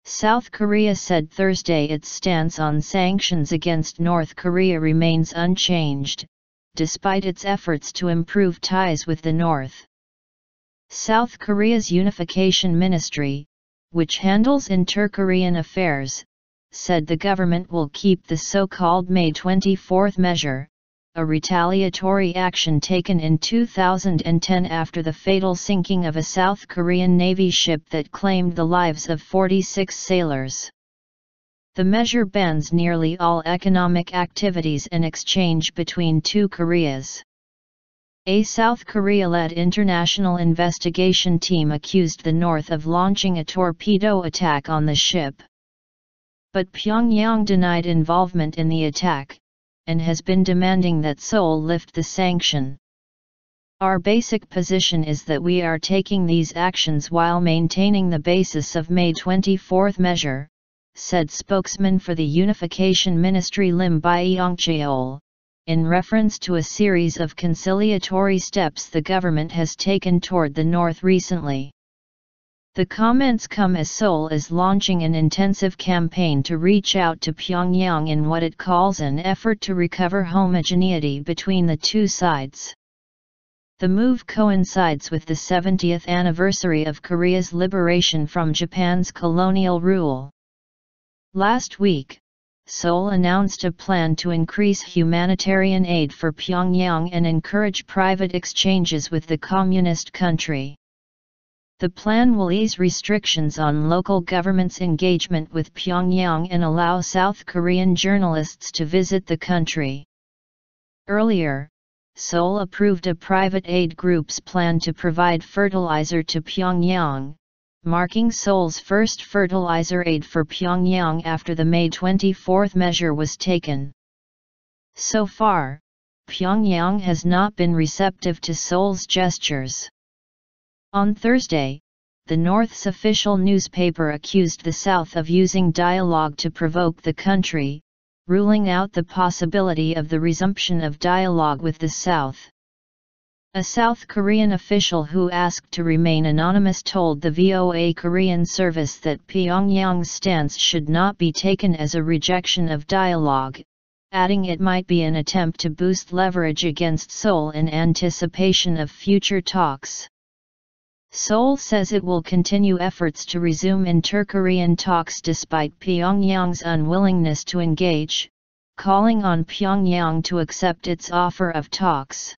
South Korea said Thursday its stance on sanctions against North Korea remains unchanged, despite its efforts to improve ties with the North. South Korea's Unification Ministry, which handles inter-Korean affairs, said the government will keep the so-called May 24 measure, a retaliatory action taken in 2010 after the fatal sinking of a South Korean Navy ship that claimed the lives of 46 sailors. The measure bans nearly all economic activities and exchange between two Koreas. A South Korea-led international investigation team accused the North of launching a torpedo attack on the ship. But Pyongyang denied involvement in the attack, and has been demanding that Seoul lift the sanction. Our basic position is that we are taking these actions while maintaining the basis of May 24 measure, said spokesman for the Unification Ministry Lim Byeong-cheol, in reference to a series of conciliatory steps the government has taken toward the North recently. The comments come as Seoul is launching an intensive campaign to reach out to Pyongyang in what it calls an effort to recover homogeneity between the two sides. The move coincides with the 70th anniversary of Korea's liberation from Japan's colonial rule. Last week, Seoul announced a plan to increase humanitarian aid for Pyongyang and encourage private exchanges with the communist country. The plan will ease restrictions on local government's engagement with Pyongyang and allow South Korean journalists to visit the country. Earlier, Seoul approved a private aid group's plan to provide fertilizer to Pyongyang, marking Seoul's first fertilizer aid for Pyongyang after the May 24 measure was taken. So far, Pyongyang has not been receptive to Seoul's gestures. On Thursday, the North's official newspaper accused the South of using dialogue to provoke the country, ruling out the possibility of the resumption of dialogue with the South. A South Korean official who asked to remain anonymous told the VOA Korean service that Pyongyang's stance should not be taken as a rejection of dialogue, adding it might be an attempt to boost leverage against Seoul in anticipation of future talks. Seoul says it will continue efforts to resume inter-Korean talks despite Pyongyang's unwillingness to engage, calling on Pyongyang to accept its offer of talks.